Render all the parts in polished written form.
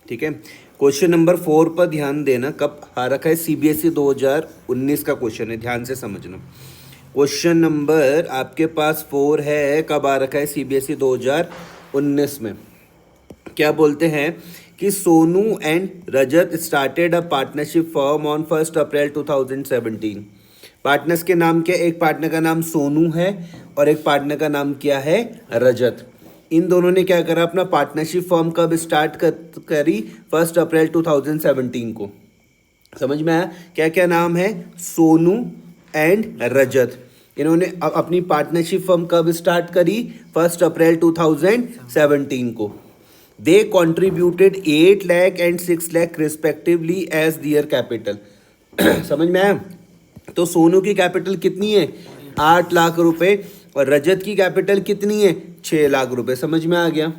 ठीक है। Question number 4 पर ध्यान देना, कब आ रखा है सीबीएसई 2019 का क्वेश्चन है, ध्यान से समझना। क्वेश्चन नंबर आपके पास 4 है, कब आ रखा है सीबीएसई 2019 में। क्या बोलते हैं कि Sonu and Rajat started a partnership firm on 1 अप्रैल 2017। पार्टनर्स के नाम क्या, एक पार्टनर का नाम सोनू है और एक पार्टनर का नाम क्या है, रजत। इन दोनों ने क्या करा, अपना पार्टनरशिप फर्म कब स्टार्ट करी, 1 अप्रैल 2017 को। समझ में आया, क्या क्या नाम है, सोनू एंड रजत। इन्होंने अपनी पार्टनरशिप फर्म कब स्टार्ट करी, 1 अप्रैल 2017 को। They contributed 8 lakh and 6 lakh respectively as their capital. समझ में आया। तो सोनू की कैपिटल कितनी है, 8 लाख रुपए, और रजत की कैपिटल कितनी है, 6 लाख रुपए। समझ में आ गया।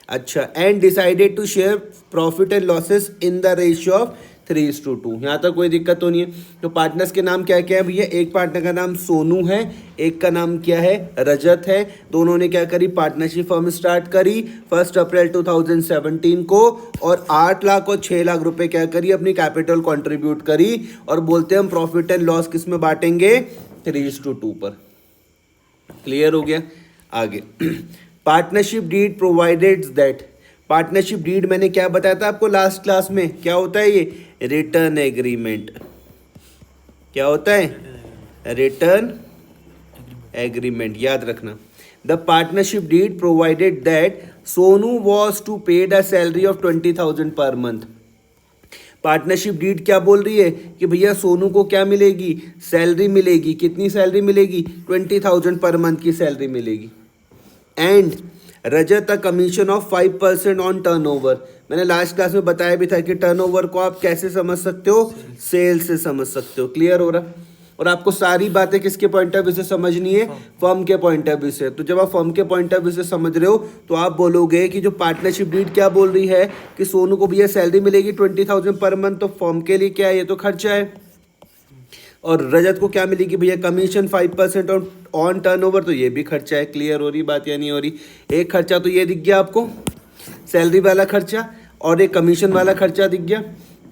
अच्छा, and decided to share profit and losses in the ratio of 3:2। यहाँ तक कोई दिक्कत तो नहीं है। तो पार्टनर्स के नाम क्या क्या है भैया, एक पार्टनर का नाम सोनू है, एक का नाम क्या है, रजत है। दोनों ने क्या करी, पार्टनरशिप फर्म स्टार्ट करी 1 अप्रैल 2017 को, और 8 लाख और 6 लाख रुपए क्या करी, अपनी कैपिटल कंट्रीब्यूट करी, और बोलते हैं हम प्रॉफिट एंड लॉस किस में बांटेंगे, 3:2 पर। क्लियर हो गया। आगे partnership deed provided that, partnership deed मैंने क्या बताया था आपको लास्ट क्लास में, क्या होता है ये, रिटर्न एग्रीमेंट। क्या होता है, रिटर्न एग्रीमेंट, याद रखना। The partnership deed provided that Sonu was to paid a salary of 20,000 per month. Partnership deed क्या बोल रही है कि भैया सोनू को क्या मिलेगी, सैलरी मिलेगी। कितनी सैलरी मिलेगी, 20,000 पर मंथ की सैलरी मिलेगी। And Rajat a commission of 5% on turnover. मैंने लास्ट क्लास में बताया भी था कि टर्नओवर को आप कैसे समझ सकते हो, सेल से समझ सकते हो। क्लियर हो रहा। और आपको सारी बातें किसके पॉइंट ऑफ व्यू से समझनी है, फर्म के पॉइंट ऑफ व्यू से। तो जब आप फर्म के पॉइंट ऑफ व्यू से समझ रहे हो तो आप बोलोगे कि जो पार्टनरशिप डीड क्या बोल रही है कि सोनू को भैया सैलरी मिलेगी 20,000 पर मंथ, तो फर्म के लिए क्या है, ये तो खर्चा है। और रजत को क्या मिलेगी भैया, कमीशन 5% ऑन टर्नओवर, तो ये भी खर्चा है। क्लियर हो रही बात या नहीं हो रही। एक खर्चा तो ये दिख गया आपको, सैलरी वाला खर्चा, और एक कमीशन वाला खर्चा दिख गया।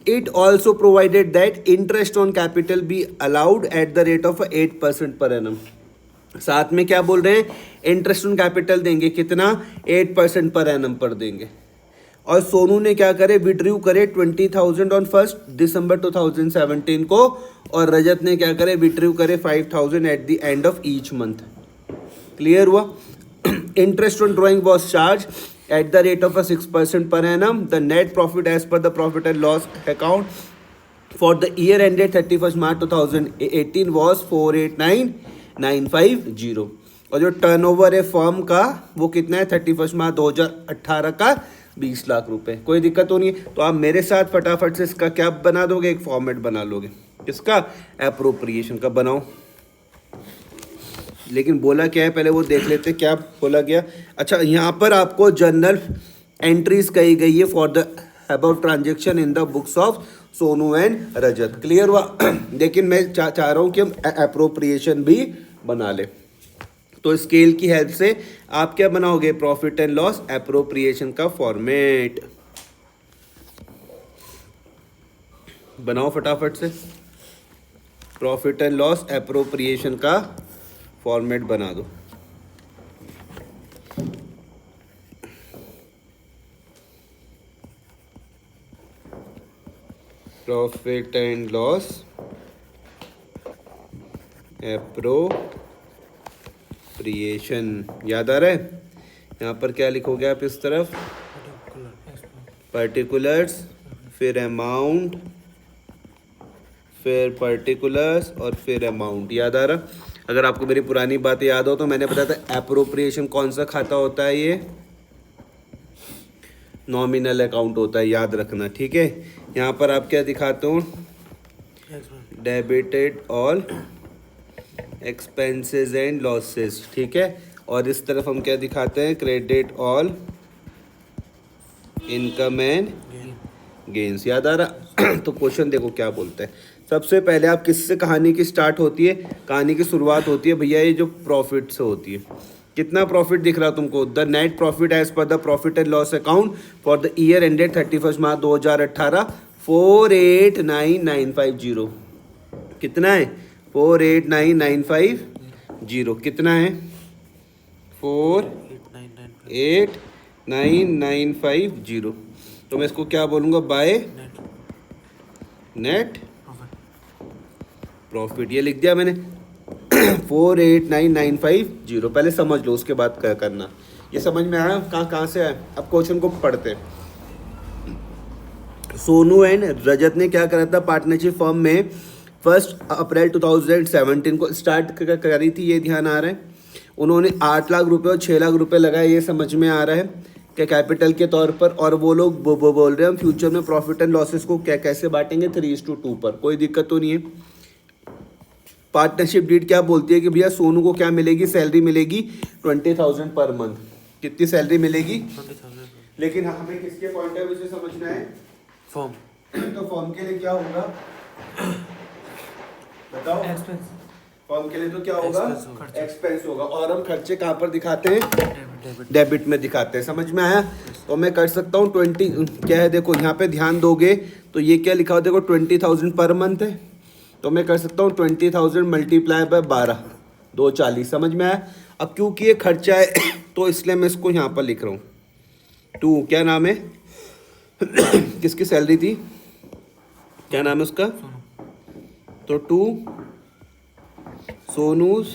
It also provided that interest on capital be allowed at the rate of 8% per annum. साथ में क्या बोल रहे हैं, इंटरेस्ट ऑन कैपिटल देंगे, कितना, 8% पर एनम पर देंगे। और सोनू ने क्या करे, विड्रू करे 20,000 ऑन 1 दिसंबर 2017 को, और रजत ने क्या करे, विड्रू करे 5,000 at the end of each month. Clear हुआ। Interest on drawing was charged at the rate of a 6% per annum. The net profit as per the profit and loss account for the year ended 31st March 2018 was 489,950। और जो turnover है firm का वो कितना है, 31 March 2018 का 20 लाख रुपए। कोई दिक्कत तो नहीं है। तो आप मेरे साथ फटाफट से इसका क्या बना दोगे, एक फॉर्मेट बना लोगे। इसका एप्रोप्रिएशन का बनाओ। लेकिन बोला क्या है पहले वो देख लेते, क्या बोला गया। अच्छा, यहाँ पर आपको जर्नल एंट्रीज कही गई है for the about transaction in the books of Sonu and Rajat. Clear हुआ। लेकिन मैं चाह रहा हूँ कि हम एप्रोप्रिएशन भी बना ले। तो स्केल की हेल्प से आप क्या बनाओगे, प्रॉफिट एंड लॉस एप्रोप्रिएशन का फॉर्मेट बनाओ फटाफट से। प्रॉफिट एंड लॉस एप्रोप्रिएशन का फॉर्मेट बना दो। प्रॉफिट एंड लॉस एप्रोप्रिएशन, याद आ रहा है। यहाँ पर क्या लिखोगे आप इस तरफ, पर्टिकुलर्स, फिर अमाउंट, फिर पर्टिकुलर्स और फिर अमाउंट। याद आ रहा। अगर आपको मेरी पुरानी बातें याद हो तो मैंने बताया था एप्रोप्रिएशन कौन सा खाता होता है, ये नॉमिनल अकाउंट होता है, याद रखना। ठीक है। यहाँ पर आप क्या दिखाते हो, debited all expenses and losses. ठीक है। और इस तरफ हम क्या दिखाते हैं, credit all income and gains. याद आ रहा। तो क्वेश्चन देखो क्या बोलते हैं। सबसे पहले आप किससे कहानी की स्टार्ट होती है, कहानी की शुरुआत होती है भैया ये जो प्रॉफिट से होती है। कितना प्रॉफिट दिख रहा तुमको? The net profit as per the profit and loss account for the year ended 31 March 2018 489950। कितना है? 489950। कितना है? 489950। तो मैं इसको क्या बोलूँगा? By net profit. ये लिख दिया मैंने 489950। पहले समझ लो, उसके बाद क्या करना। ये समझ में आया? कहाँ से आया? अब क्वेश्चन को पढ़ते हैं। सोनू एंड रजत ने क्या करा था पार्टनरशिप फर्म में 1 अप्रैल 2017 को स्टार्ट करी थी, ये ध्यान आ रहा है। उन्होंने 8 लाख रुपए और 6 लाख रुपए लगाए, ये समझ में आ रहा है क्या कैपिटल के तौर पर। और वो लोग बोल रहे हैं हम फ्यूचर में प्रॉफिट एंड लॉसेस को क्या कैसे बांटेंगे 3:2 पर। कोई दिक्कत तो नहीं है। पार्टनरशिप डीड क्या बोलती है कि भैया सोनू को क्या मिलेगी? सैलरी मिलेगी 20,000 पर मंथ। कितनी सैलरी मिलेगी? 20,000। लेकिन हमें किसके पॉइंट ऑफ व्यू से समझना है? फॉर्म। तो फॉर्म के लिए क्या होगा बताओ? एक्सपेंस। फॉर्म के लिए तो क्या होगा? खर्चे। एक्सपेंस होगा। और हम खर्चे कहाँ पर दिखाते हैं? डेबिट। डेबिट में दिखाते हैं। समझ में आया? तो मैं कर सकता हूँ 20 क्या है, देखो यहाँ पे ध्यान दोगे तो ये क्या लिखा हुआ देखो 20,000 पर मंथ है। तो मैं कर सकता हूँ 20,000 मल्टीप्लाई बाय 12 240। समझ में आया? अब क्योंकि ये खर्चा है तो इसलिए मैं इसको यहाँ पर लिख रहा हूँ 2। क्या नाम है? किसकी सैलरी थी? क्या नाम है उसका? तो 2 सोनूज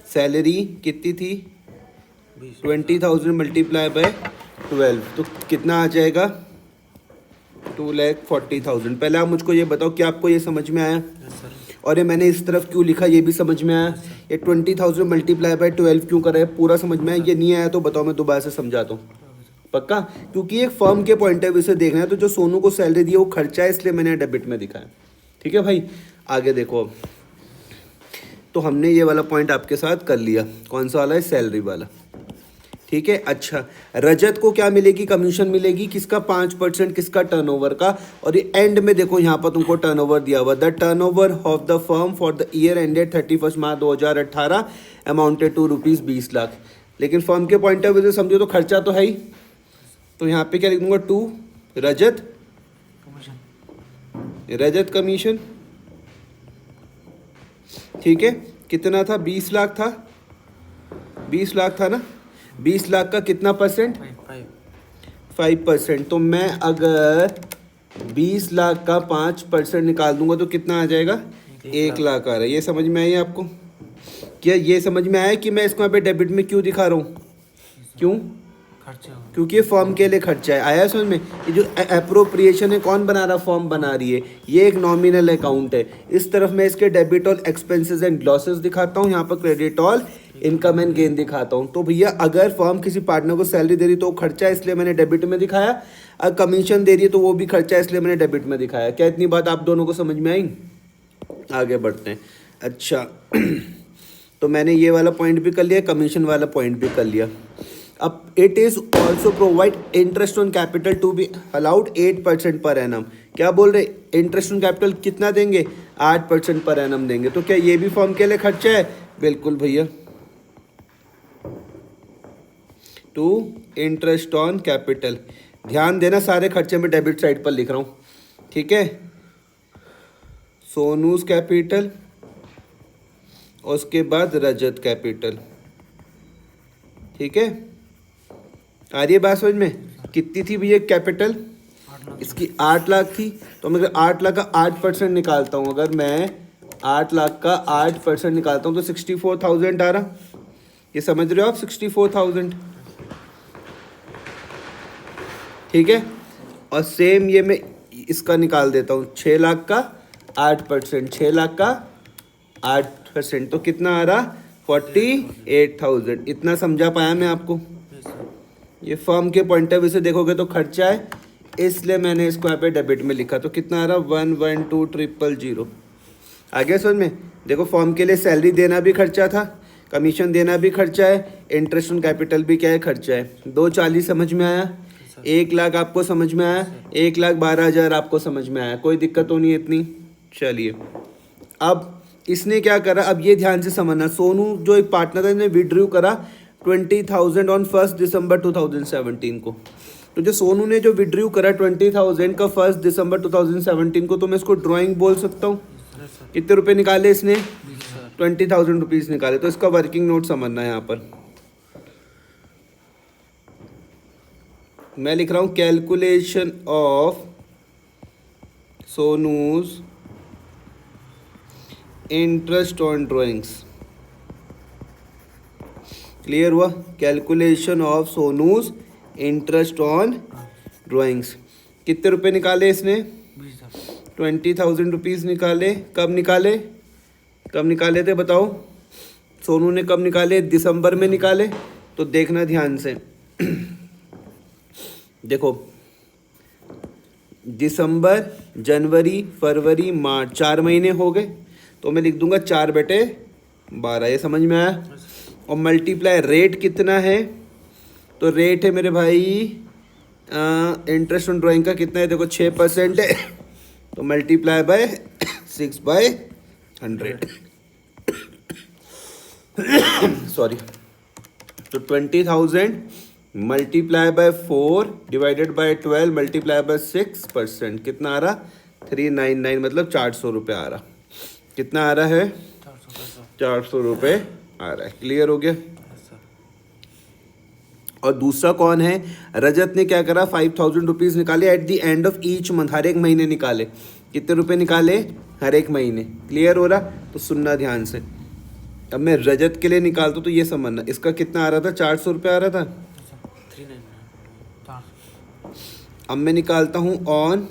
सैलरी कितनी थी? 20,000 मल्टीप्लाई बाय 12 तो कितना आ जाएगा? 2,40,000। पहले आप मुझको ये बताओ कि आपको ये समझ में आया? और ये मैंने इस तरफ क्यों लिखा ये भी समझ में आया? ये 20,000 मल्टीप्लाई बाय 12 क्यों करा है पूरा समझ में आया? ये नहीं आया तो बताओ, मैं दोबारा से समझाता हूँ। पक्का? क्योंकि एक फर्म के पॉइंट ऑफ व्यू से देखना है तो जो सोनू को सैलरी दी है वो खर्चा है, इसलिए मैंने डेबिट में दिखाया। ठीक है भाई? आगे देखो अब। तो हमने ये वाला पॉइंट आपके साथ कर लिया। कौन सा वाला है? सैलरी वाला। ठीक है। अच्छा, रजत को क्या मिलेगी? कमीशन मिलेगी। किसका? 5%। किसका? टर्नओवर का। और ये एंड में देखो यहाँ पर तुमको टर्नओवर दिया हुआ, the turnover of the firm for the year ended 31 March 2018 amounted to ₹20 lakh. लेकिन फर्म के पॉइंट ऑफ व्यू से समझो तो खर्चा तो है ही। तो यहाँ पे क्या लिख दूंगा? 2 रजत कमीशन। ठीक है। कितना था? 20 लाख था। 20 लाख था ना? 20 लाख का कितना परसेंट? 5%। तो मैं अगर 20 लाख का 5% निकाल दूंगा तो कितना आ जाएगा? 1 लाख आ रहा है। ये समझ में आई आपको? क्या ये समझ में आया कि मैं इसको यहाँ पे डेबिट में क्यों दिखा रहा हूँ? क्यों? क्योंकि ये फॉर्म के लिए खर्चा है। आया समझ में? ये जो अप्रोप्रिएशन है कौन बना रहा? फॉर्म बना रही है। ये एक नॉमिनल अकाउंट है। इस तरफ मैं इसके डेबिट और एक्सपेंसेस एंड लॉसेस दिखाता हूँ, यहाँ पर क्रेडिट और इनकम एंड गेन दिखाता हूँ। तो भैया अगर फर्म किसी पार्टनर को सैलरी दे रही तो वो खर्चा है, इसलिए मैंने डेबिट में दिखाया। अगर कमीशन दे रही है तो वो भी खर्चा है, इसलिए मैंने डेबिट में दिखाया। क्या इतनी बात आप दोनों को समझ में आई? आगे बढ़ते हैं। अच्छा तो मैंने ये वाला पॉइंट भी कर लिया, कमीशन वाला पॉइंट भी कर लिया। अब it is also provide interest on capital to be allowed 8% per annum. क्या बोल रहे? इंटरेस्ट ऑन कैपिटल कितना देंगे? 8% पर एनम देंगे। तो क्या ये भी फर्म के लिए खर्चा है? बिल्कुल भैया। To interest on capital. ध्यान देना, सारे खर्चे में डेबिट साइड पर लिख रहा हूँ। ठीक है। सोनूज कैपिटल और उसके बाद रजत कैपिटल। ठीक है। आ रही है बात समझ में? कितनी थी भैया कैपिटल? इसकी 8 लाख थी। तो मैं अगर 8 लाख का 8% निकालता हूँ, अगर मैं 8 लाख का 8% निकालता हूँ तो 64,000 आ रहा। ये समझ रहे हो आप? 64,000। ठीक है। और सेम ये मैं इसका निकाल देता हूँ 6 लाख का 8%। 6 लाख का 8% तो कितना आ रहा? 48,000। इतना समझा पाया मैं आपको? ये फर्म के पॉइंट ऑफ व्यू से देखोगे तो खर्चा है, इसलिए मैंने इसको यहाँ पे डेबिट में लिखा। तो कितना आ रहा? 112,000। आ गया समझ में? देखो फर्म के लिए सैलरी देना भी खर्चा था, कमीशन देना भी खर्चा है, इंटरेस्ट ऑन कैपिटल भी क्या है? खर्चा है। 240 समझ में आया? 1 लाख आपको समझ में आया? 1,12,000 आपको समझ में आया? कोई दिक्कत तो नहीं है इतनी? चलिए अब इसने क्या करा, अब ये ध्यान से समझना, सोनू जो एक पार्टनर है, इसने विड्रू करा 20,000 ऑन 1 दिसंबर 2017 को। तो जो सोनू ने जो विड्रू करा 20,000 का 1 दिसंबर 2017 को, तो मैं इसको ड्राइंग बोल सकता हूँ। कितने रुपए निकाले इसने? 20,000 रुपीज़ निकाले। तो इसका वर्किंग नोट समझना है। यहाँ पर मैं लिख रहा हूँ calculation of Sonu's interest on drawings. Clear हुआ? Calculation of Sonu's interest on drawings. कितने रुपए निकाले इसने? 20,000 रुपीज़ निकाले। कब निकाले? कब निकाले थे बताओ? सोनू ने कब निकाले? दिसंबर में निकाले। तो देखना ध्यान से देखो, दिसंबर, जनवरी, फरवरी, मार्च, 4 महीने हो गए। तो मैं लिख दूंगा 4/12। ये समझ में आया? और मल्टीप्लाई रेट कितना है? तो रेट है मेरे भाई इंटरेस्ट ऑन ड्राइंग का कितना है? देखो 6% है। तो मल्टीप्लाई बाय 6/100 सॉरी। तो 20,000 multiply by 4 divided by 12 multiply by 6% कितना आ रहा? 399, मतलब 400 रुपये आ रहा। कितना आ रहा है? 400 रुपये आ रहा है। क्लियर हो गया? और दूसरा कौन है? रजत ने क्या करा? 5,000 रुपीज़ निकाले at the end of each month. हर एक महीने निकाले। कितने रुपए निकाले? हर एक महीने। क्लियर हो रहा? तो सुनना ध्यान से। अब मैं रजत के लिए निकालता हूँ तो ये समझना, इसका कितना आ रहा था? 400 रुपये आ रहा था। अब मैं निकालता हूँ ऑन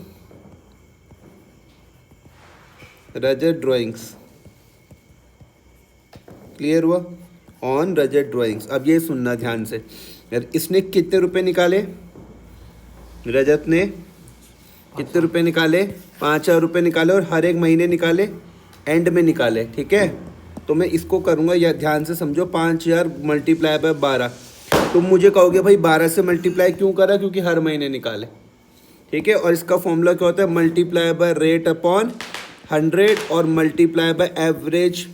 रजत ड्राइंग्स। क्लियर हुआ? On Rajat drawings. अब ये सुनना ध्यान से यार, इसने कितने रुपए निकाले? रजत ने कितने रुपए निकाले? 5,000 रुपये निकाले और हर एक महीने निकाले, एंड में निकाले। ठीक है? तो मैं इसको करूँगा, या ध्यान से समझो, 5,000 मल्टीप्लाई बाय 12। तुम मुझे कहोगे भाई 12 से मल्टीप्लाई क्यों करा? क्योंकि हर महीने निकाले। ठीक है? और इसका फॉर्मूला क्या होता है? मल्टीप्लाई बाय रेट अपॉन 100 और multiply by average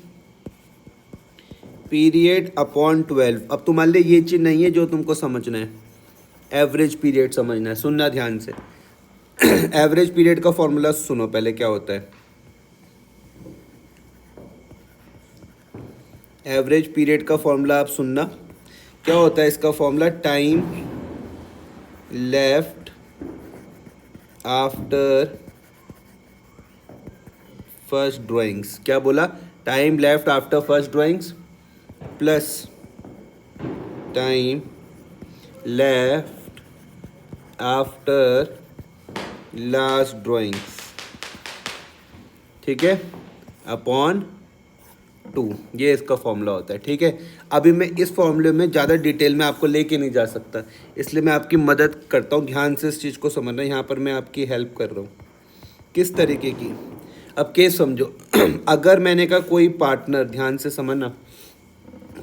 period upon 12। अब तुम्हारे लिए ये चीज़ नहीं है जो तुमको समझना है, एवरेज पीरियड समझना है। सुनना ध्यान से। एवरेज पीरियड का फॉर्मूला सुनो पहले क्या होता है। एवरेज पीरियड का फॉर्मूला आप सुनना क्या होता है। इसका formula time left after first drawings. क्या बोला? Time left after first drawings plus time left after last drawings. ठीक है? अपॉन 2। ये इसका फॉर्मूला होता है। ठीक है? अभी मैं इस फॉर्मूले में ज़्यादा डिटेल में आपको लेके नहीं जा सकता, इसलिए मैं आपकी मदद करता हूँ। ध्यान से इस चीज़ को समझना। यहाँ पर मैं आपकी हेल्प कर रहा हूँ किस तरीके की। अब केस समझो। अगर मैंने कहा कोई पार्टनर, ध्यान से समझना,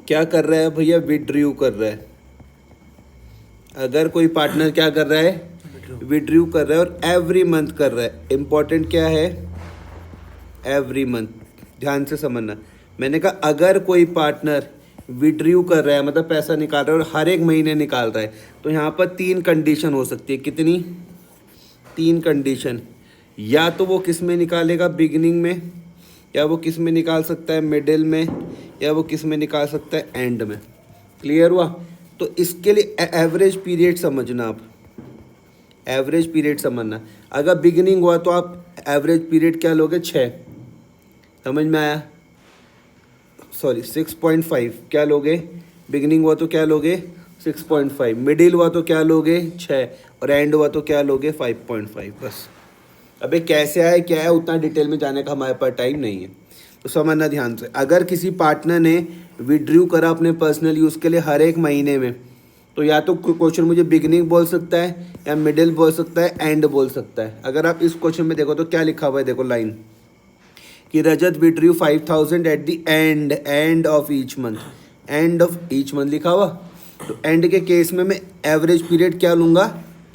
क्या कर रहा है भैया? विड्रू कर रहा है। अगर कोई पार्टनर क्या कर रहा है? विड्रू कर रहा है और एवरी मंथ कर रहा है। इम्पॉर्टेंट क्या है? Every month. ध्यान से समझना। मैंने कहा अगर कोई पार्टनर विड्रू कर रहा है, मतलब पैसा निकाल रहा है और हर एक महीने निकाल रहा है, तो यहाँ पर 3 कंडीशन हो सकती है। कितनी? 3 कंडीशन। या तो वो किस में निकालेगा? बिगिनिंग में, या वो किस में निकाल सकता है? मिडिल में, या वो किस में निकाल सकता है? एंड में। क्लियर हुआ? तो इसके लिए एवरेज पीरियड समझना आप। एवरेज पीरियड समझना। अगर बिगिनिंग हुआ तो आप एवरेज पीरियड क्या लोगे? 6। समझ में आया? सॉरी 6.5 क्या लोगे? बिगिनिंग हुआ तो क्या लोगे? 6.5। मिडिल हुआ तो क्या लोगे? 6। और एंड हुआ तो क्या लोगे? 5.5। बस। अबे कैसे आए क्या है उतना डिटेल में जाने का हमारे पास टाइम नहीं है, तो समझना ध्यान से। अगर किसी पार्टनर ने विड्रू करा अपने पर्सनल यूज़ के लिए हर एक महीने में, तो या तो क्वेश्चन मुझे बिगिनिंग बोल सकता है, या मिडिल बोल सकता है, एंड बोल सकता है। अगर आप इस क्वेश्चन में देखो तो क्या लिखा हुआ है, देखो लाइन कि Rajat withdrew 5,000 at the end of each month. End of each month लिखा हुआ, तो एंड के केस में मैं एवरेज पीरियड क्या लूँगा?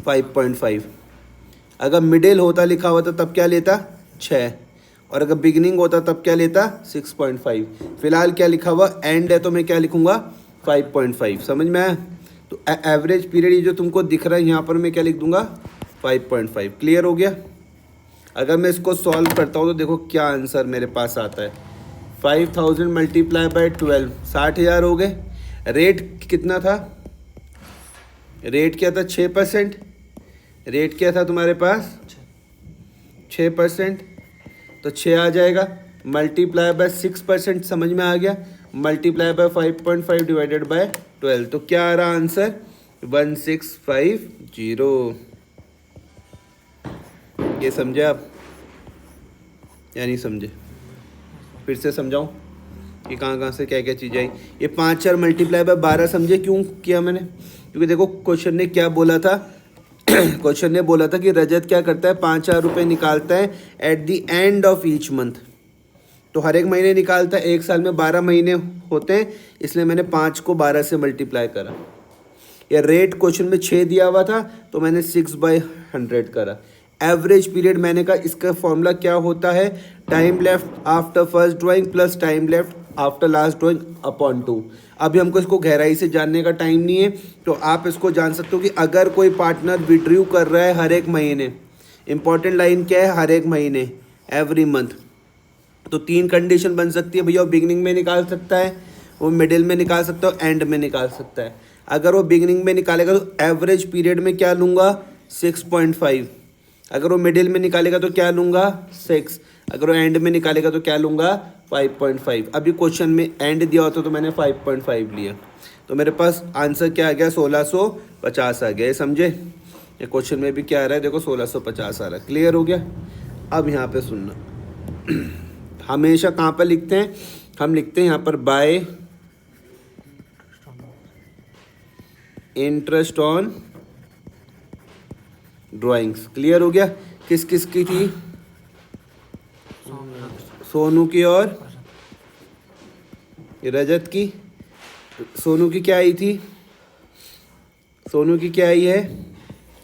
5.5। अगर मिडिल होता लिखा हुआ था तब क्या लेता? 6। और अगर बिगिनिंग होता तब क्या लेता 6.5। फिलहाल क्या लिखा हुआ एंड है तो मैं क्या लिखूंगा 5.5। समझ में आया? तो एवरेज पीरियड ये जो तुमको दिख रहा है यहाँ पर मैं क्या लिख दूंगा 5.5। क्लियर हो गया? अगर मैं इसको सॉल्व करता हूँ तो देखो क्या आंसर मेरे पास आता है। 5000 मल्टीप्लाई बाई 12 60,000 हो गए। रेट कितना था? रेट क्या था 6%। रेट क्या था तुम्हारे पास 6%, तो 6 आ जाएगा। मल्टीप्लाई बाय 6%, समझ में आ गया? मल्टीप्लाई बाय 5.5 डिवाइडेड बाय 12, तो क्या आ रहा आंसर 1650। ये समझे आप या नहीं समझे? फिर से समझाऊं कि कहाँ से क्या क्या चीज़ें आई। ये 5 4 मल्टीप्लाई बाय 12 समझे क्यों किया मैंने? क्योंकि देखो क्वेश्चन ने क्या बोला था क्वेश्चन ने बोला था कि रजत क्या करता है 5,000 रुपये निकालता है eight the end of each month. तो हर एक महीने निकालता है, एक साल में 12 महीने होते हैं, इसलिए मैंने 5 को 12 से मल्टीप्लाई करा। या रेट क्वेश्चन में 6 दिया हुआ था तो मैंने 6/100 करा। एवरेज पीरियड मैंने कहा इसका फॉर्मूला क्या होता है, time left after first drawing plus time left after last drawing upon 2। अभी हमको इसको गहराई से जानने का टाइम नहीं है, तो आप इसको जान सकते हो कि अगर कोई पार्टनर विड्रू कर रहा है हर एक महीने, इंपॉर्टेंट लाइन क्या है, हर एक महीने एवरी मंथ, तो 3 कंडीशन बन सकती है भैया। वो बिगिनिंग में निकाल सकता है, वो मिडिल में निकाल सकता है, एंड में निकाल सकता है। अगर वो बिगिनिंग में निकालेगा तो एवरेज पीरियड में क्या लूँगा 6.5। अगर वो मिडिल में निकालेगा तो क्या लूँगा 6। अगर वो एंड में निकालेगा तो क्या लूँगा 5.5। अभी क्वेश्चन में एंड दिया होता तो मैंने 5.5 लिया, तो मेरे पास आंसर क्या आ गया 1650 आ गया। समझे? ये क्वेश्चन में भी क्या आ रहा है देखो 1650 आ रहा है। क्लियर हो गया? अब यहाँ पे सुनना हमेशा कहाँ पर लिखते हैं, हम लिखते हैं यहाँ पर bye interest on drawings. Clear हो गया? किस किस की थी? सोनू की और रजत की। सोनू की क्या आई थी? सोनू की क्या आई है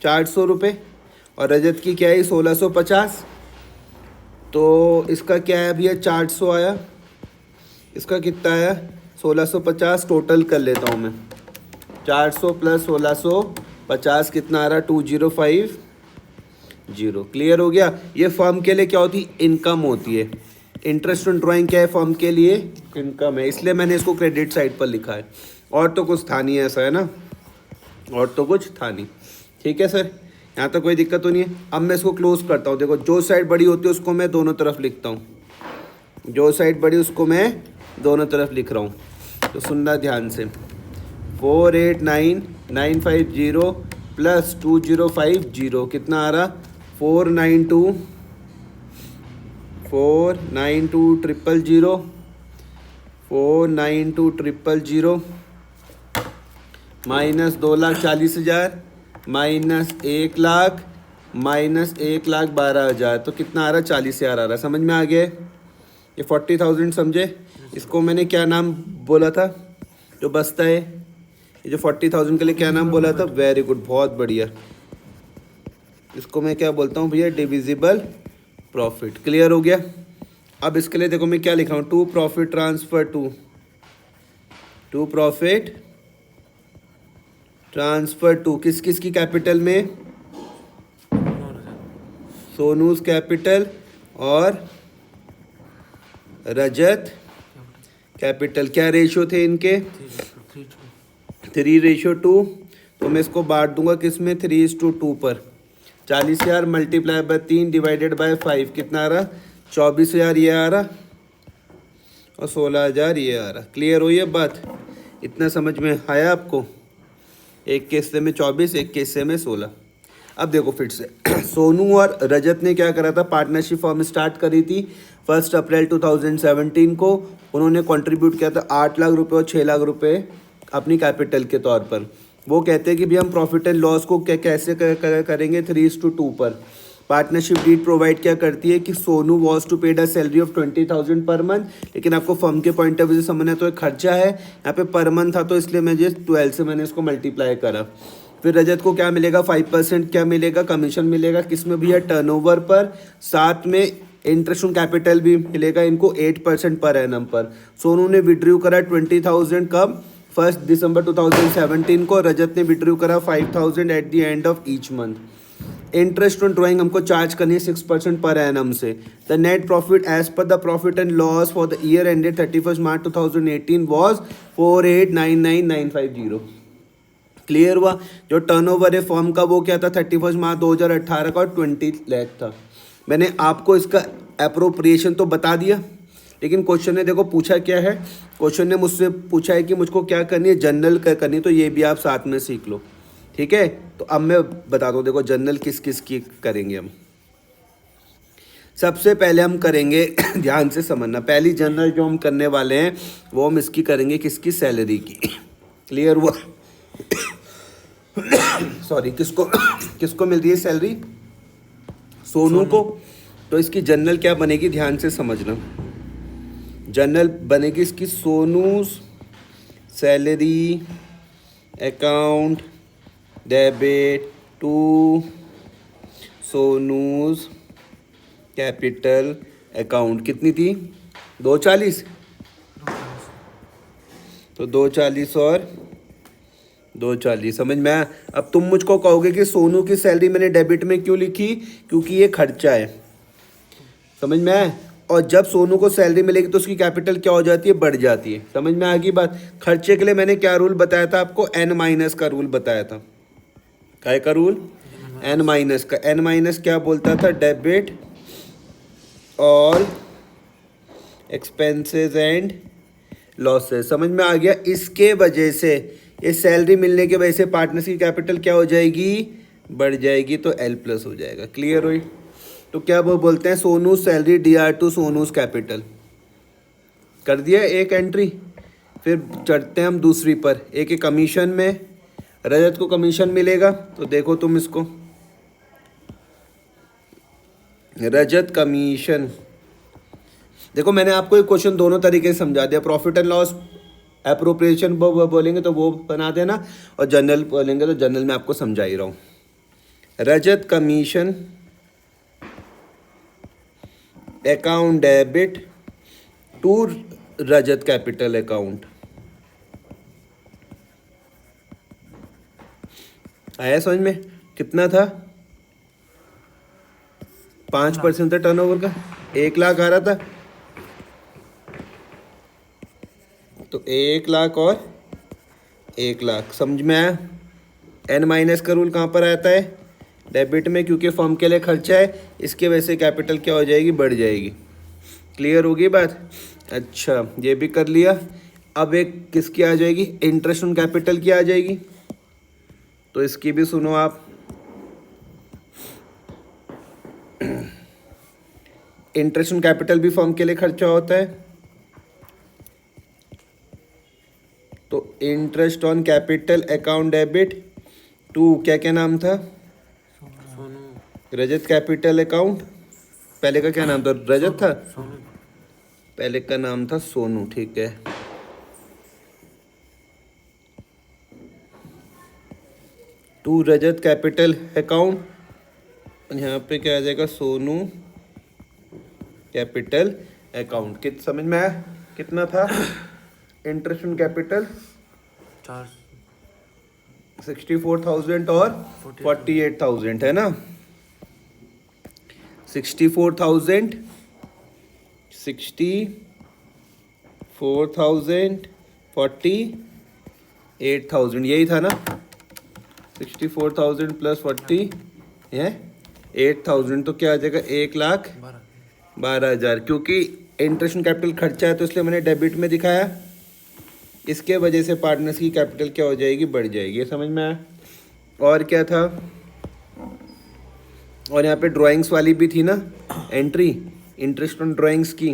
400 रुपये और रजत की क्या आई 1650। तो इसका क्या है भैया 400 आया, इसका कितना आया 1650। टोटल कर लेता हूँ मैं, 400 प्लस 1650 कितना आ रहा 2050। क्लियर हो गया? ये फर्म के लिए क्या होती है, इनकम होती है। इंटरेस्ट ऑन ड्राइंग क्या है फर्म के लिए, इनकम है, इसलिए मैंने इसको क्रेडिट साइड पर लिखा है। और तो कुछ था नहीं, ऐसा है ना, और तो कुछ था नहीं। ठीक है सर, यहाँ तो कोई दिक्कत तो नहीं है। अब मैं इसको क्लोज करता हूँ। देखो जो साइड बड़ी होती है उसको मैं दोनों तरफ लिखता हूँ, जो साइड बड़ी उसको मैं दोनों तरफ लिख रहा हूँ। तो सुनना ध्यान से, 489950 प्लस 2050 कितना आ रहा 492 492 माइनस 2,40,000 माइनस 1,00,000 माइनस 1,12,000, तो कितना आ रहा 40,000 आ रहा। समझ में आ गया? ये 40,000 समझे? इसको मैंने क्या नाम बोला था जो बचता है, ये जो 40,000 के लिए क्या नाम बोला था? वेरी गुड, बहुत बढ़िया। इसको मैं क्या बोलता हूँ भैया, डिविजिबल प्रॉफिट। क्लियर हो गया? अब इसके लिए देखो मैं क्या लिखा हूँ, टू प्रॉफिट ट्रांसफर टू किस किस की कैपिटल में, सोनूज कैपिटल और रजत कैपिटल। क्या रेशियो थे इनके 3:2। तो मैं इसको बांट दूंगा किस में 3:2 पर। 40,000 मल्टीप्लाई बाय 3 डिवाइडेड बाय 5 कितना आ रहा 24,000 ये आ रहा और 16,000 ये आ रहा। क्लियर हो ये बात? इतना समझ में आया आपको? एक के हिस्से में 24, एक के हिस्से में 16। अब देखो फिर से सोनू और रजत ने क्या करा था, पार्टनरशिप फॉर्म स्टार्ट करी थी 1 अप्रैल 2017 को। उन्होंने कंट्रीब्यूट किया था 8 लाख रुपए और 6 लाख रुपए अपनी कैपिटल के तौर पर। वो कहते हैं कि भी हम प्रॉफिट एंड लॉस को कैसे करेंगे 3:2 पर। पार्टनरशिप डीड प्रोवाइड क्या करती है कि Sonu was to paid a salary of 20,000 per month, लेकिन आपको फर्म के पॉइंट ऑफ व्यू से समझना तो एक खर्चा है, यहाँ पे पर मंथ था तो इसलिए मैं 12 से मैंने इसको मल्टीप्लाई करा। फिर रजत को क्या मिलेगा 5% क्या मिलेगा, कमीशन मिलेगा, किसमें भैया टर्नओवर पर, साथ में इंटरेस्ट ऑन कैपिटल भी मिलेगा इनको 8% पर एनम पर। सोनू ने विड्रू करा 20,000 कब? 1 दिसंबर 2017 को। रजत ने विड्रू करा 5,000 at the end of each month. Interest on drawing हमको चार्ज करनी है 6% पर एनम से। The net profit as per the profit and loss for the year ended 31 March 2018 was 4899,950। Clear हुआ? जो टर्नओवर है फर्म का वो क्या था 31 मार्च 2018 का, 20 लाख था। मैंने आपको इसका अप्रोप्रिएशन तो बता दिया, लेकिन क्वेश्चन ने देखो पूछा क्या है। क्वेश्चन ने मुझसे पूछा है कि मुझको क्या करनी है, जनरल करनी, तो ये भी आप साथ में सीख लो, ठीक है। तो अब मैं बता दूँ, देखो जनरल किस किस की करेंगे हम। सबसे पहले हम करेंगे ध्यान से समझना, पहली जनरल जो हम करने वाले हैं वो हम इसकी करेंगे, किसकी? सैलरी की। क्लियर हुआ? सॉरी, किसको किसको मिल रही है सैलरी? सोनू को। तो इसकी जनरल क्या बनेगी, ध्यान से समझना। जनरल बनेगी इसकी Sonu's salary account debit to Sonu's capital account. कितनी थी? 240। तो 240 और 240 समझ में आया? अब तुम मुझको कहोगे कि सोनू की सैलरी मैंने डेबिट में क्यों लिखी? क्योंकि ये खर्चा है। समझ में आया? और जब सोनू को सैलरी मिलेगी तो उसकी कैपिटल क्या हो जाती है? बढ़ जाती है। समझ में आ गई बात? खर्चे के लिए मैंने क्या रूल बताया था आपको? n- का रूल बताया था। क्या का रूल? n- का। n- क्या बोलता था? Debit all expenses and losses. समझ में आ गया? इसके वजह से, ये सैलरी मिलने की वजह से पार्टनर्स की कैपिटल क्या हो जाएगी? बढ़ जाएगी, तो L+ हो जाएगा। क्लियर हुई? तो क्या वो बोलते हैं Sonu salary DR to Sonu's capital. कर दिया एक एंट्री। फिर चढ़ते हैं हम दूसरी पर, एक कमीशन में। रजत को कमीशन मिलेगा, तो देखो तुम इसको, रजत कमीशन। देखो मैंने आपको एक क्वेश्चन दोनों तरीके से समझा दिया। प्रॉफिट एंड लॉस एप्रोप्रिएशन बोलेंगे तो वो बना देना, और जनरल बोलेंगे तो जनरल में आपको समझा ही रहा हूँ। Rajat commission account debit to Rajat capital account. आया समझ में? कितना था? 5% था टर्नओवर का, 1 लाख आ रहा था। तो 1 लाख और 1 लाख। समझ में आया? n- का रूल कहाँ पर आता है? डेबिट में, क्योंकि फर्म के लिए खर्चा है, इसके वजह से कैपिटल क्या हो जाएगी? बढ़ जाएगी। क्लियर होगी बात? अच्छा, ये भी कर लिया। अब एक किसकी आ जाएगी? इंटरेस्ट ऑन कैपिटल की आ जाएगी। तो इसकी भी सुनो आप। इंटरेस्ट ऑन कैपिटल भी फर्म के लिए खर्चा होता है। तो interest on capital account debit to, क्या क्या नाम था? Rajat capital account. पहले का क्या नाम था? रजत था। पहले का नाम था सोनू, ठीक है। टू रजत कैपिटल अकाउंट, यहाँ पे क्या आ जाएगा? Sonu capital account. समझ में आया? कितना था इंटरेस्ट ऑन कैपिटल? 64,000 और 48,000 है ना? 64,000, 48,000, यही था ना? 64,000 प्लस 40 है 8,000, तो क्या आ जाएगा? 1,12,000। क्योंकि इंटरेस्ट ऑन कैपिटल खर्चा है तो इसलिए मैंने डेबिट में दिखाया। इसके वजह से पार्टनर्स की कैपिटल क्या हो जाएगी? बढ़ जाएगी। ये समझ में आया? और क्या था? और यहाँ पे ड्राइंग्स वाली भी थी ना एंट्री, इंटरेस्ट ऑन ड्राइंग्स की,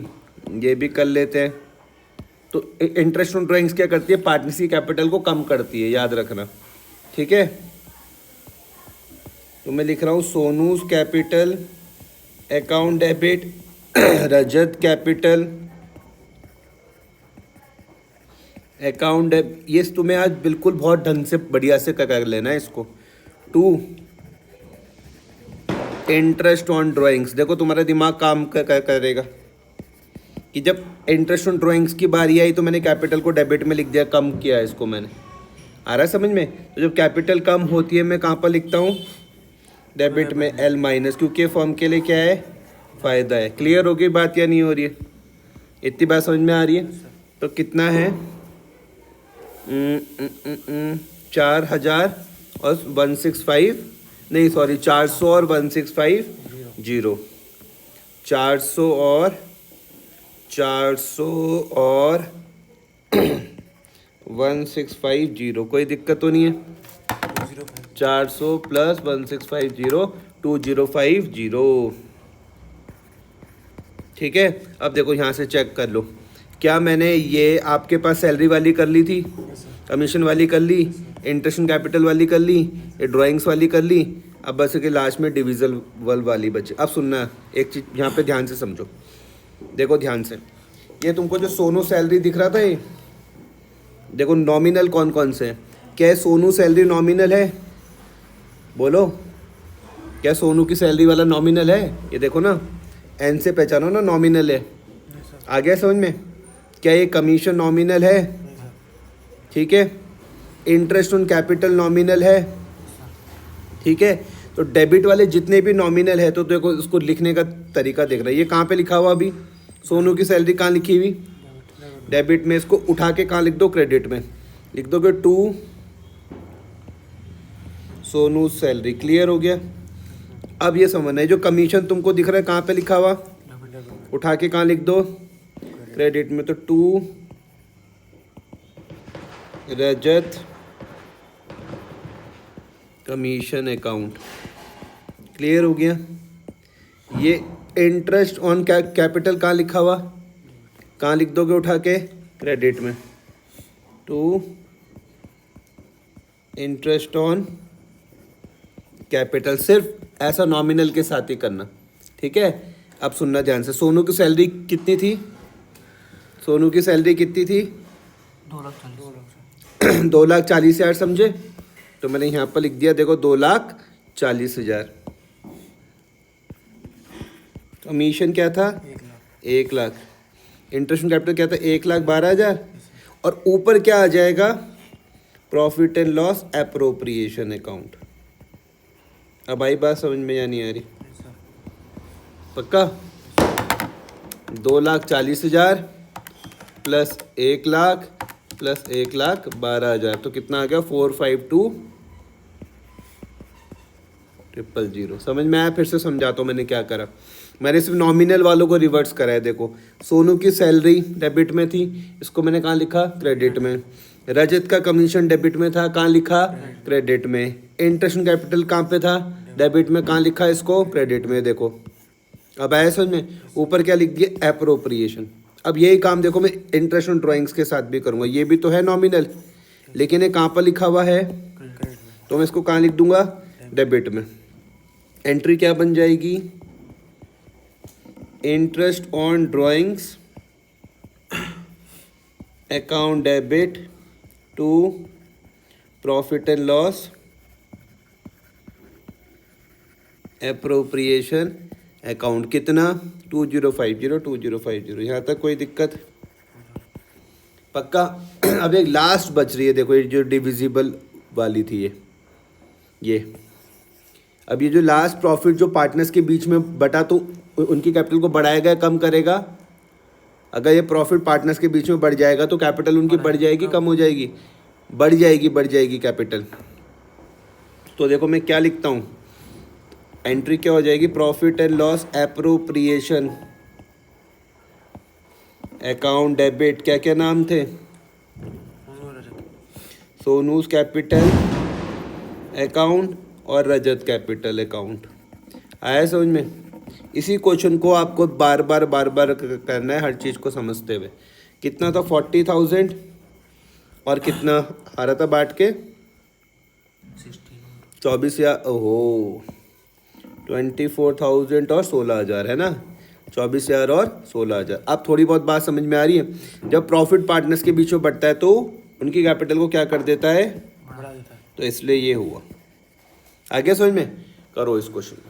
ये भी कर लेते हैं। तो इंटरेस्ट ऑन ड्राइंग्स क्या करती है? पार्टनर्स की कैपिटल को कम करती है, याद रखना, ठीक है। तो मैं लिख रहा हूँ सोनूज कैपिटल अकाउंट डेबिट रजत कैपिटल अकाउंट। ये तुम्हें आज बिल्कुल बहुत ढंग से बढ़िया से कर लेना है इसको। To interest on drawings. देखो तुम्हारा दिमाग काम करेगा कि जब इंटरेस्ट ऑन ड्राइंग्स की बारी आई तो मैंने कैपिटल को डेबिट में लिख दिया, कम किया है इसको मैंने। आ रहा है समझ में? तो जब कैपिटल कम होती है मैं कहाँ पर लिखता हूँ? डेबिट में L माइनस, क्योंकि फर्म के लिए क्या है? फ़ायदा है। क्लियर हो गई बात या नहीं हो रही है? इतनी बात समझ में आ रही है? तो कितना है? 4000 और 165, नहीं सॉरी 400 और 165 जीरो, 400 और 165 जीरो। कोई दिक्कत तो नहीं है? 400 प्लस 165 जीरो 2050। ठीक है, अब देखो यहाँ से चेक कर लो, क्या मैंने ये आपके पास सैलरी वाली कर ली थी, कमीशन वाली कर ली, इंटरेस्ट कैपिटल वाली कर ली, ये ड्राइंग्स वाली कर ली। अब बस के लास्ट में डिविजिबल वाली बची। अब सुनना, एक चीज़ यहाँ पे ध्यान से समझो, देखो ध्यान से। ये तुमको जो सोनू सैलरी दिख रहा था, ये देखो नॉमिनल कौन कौन से हैं। क्या सोनू सैलरी नॉमिनल है? बोलो, क्या सोनू की सैलरी वाला नॉमिनल है? ये देखो ना, एन से पहचानो ना, नॉमिनल है। आ गया समझ में? क्या ये कमीशन नॉमिनल है? ठीक है। इंटरेस्ट ऑन कैपिटल नॉमिनल है। ठीक है। तो डेबिट वाले जितने भी नॉमिनल है, तो देखो उसको लिखने का तरीका देख रहा है। ये कहाँ पे लिखा हुआ अभी? सोनू की सैलरी कहाँ लिखी हुई? डेबिट में। इसको उठा के कहाँ लिख दो? क्रेडिट में लिख दोगे, टू सोनू सैलरी। क्लियर हो गया? अब ये समझना है, जो कमीशन तुमको दिख रहा है कहाँ पे लिखा हुआ? उठा के कहाँ लिख दो? क्रेडिट में। तो to Rajat commission account. Clear हो गया? ये इंटरेस्ट ऑन कैपिटल कहाँ लिखा हुआ? कहाँ लिख दोगे उठा के? क्रेडिट में। To interest on capital. सिर्फ ऐसा नॉमिनल के साथ ही करना, ठीक है? अब सुनना ध्यान से। सोनू की सैलरी कितनी थी? सोनू की सैलरी कितनी थी? 2,40,000 समझे? तो मैंने यहाँ पर लिख दिया, देखो 2,40,000। कमीशन क्या था? 1,00,000। इंटरेस्ट ऑन कैपिटल क्या था? 1,12,000। और ऊपर क्या आ जाएगा? Profit and loss appropriation account. अब आई बात समझ में या नहीं आ रही? पक्का? 2,40,000 प्लस 1,00,000 प्लस 1,12,000, तो कितना आ गया? 452,000। समझ में आया? फिर से समझाता हूँ मैंने क्या करा। मैंने सिर्फ नॉमिनल वालों को रिवर्स करा है। देखो, सोनू की सैलरी डेबिट में थी, इसको मैंने कहाँ लिखा? क्रेडिट में। रजत का कमीशन डेबिट में था, कहाँ लिखा? क्रेडिट में। इंटरेस्ट कैपिटल कहाँ पे था? डेबिट में। कहाँ लिखा इसको? क्रेडिट में। देखो अब आया समझ में? ऊपर क्या लिख दिया? एप्रोप्रिएशन। अब यही काम देखो मैं इंटरेस्ट ऑन ड्राइंग्स के साथ भी करूँगा। ये भी तो है नॉमिनल, लेकिन ये कहाँ पर लिखा हुआ है? तो मैं इसको कहाँ लिख दूंगा? डेबिट में। एंट्री क्या बन जाएगी? Interest on drawings account debit to profit and loss appropriation account. कितना? 2050। यहाँ तक कोई दिक्कत? पक्का? अब एक लास्ट बच रही है, देखो ये जो डिविजिबल वाली थी, ये अब ये जो लास्ट प्रॉफिट जो पार्टनर्स के बीच में बटा, तो उनकी कैपिटल को बढ़ाएगा कम करेगा? अगर ये प्रॉफिट पार्टनर्स के बीच में बढ़ जाएगा तो कैपिटल उनकी बढ़ जाएगी कम हो जाएगी? बढ़ जाएगी कैपिटल। तो देखो मैं क्या लिखता हूँ, एंट्री क्या हो जाएगी? Profit and loss appropriation account debit. क्या क्या नाम थे? सोनूस कैपिटल अकाउंट और रजत कैपिटल अकाउंट। आया समझ में? इसी क्वेश्चन को आपको बार बार करना है, हर चीज़ को समझते हुए। कितना था? 40,000 और कितना आ रहा था बांट के? 24,000। ओहो, 24,000 और 16,000 है ना? 24,000 और 16,000। अब थोड़ी बहुत बात समझ में आ रही है? जब प्रॉफिट पार्टनर्स के बीच में बढ़ता है तो उनकी कैपिटल को क्या कर देता है? बढ़ा देता है। तो इसलिए ये हुआ। आगे समझ में? करो इस क्वेश्चन को।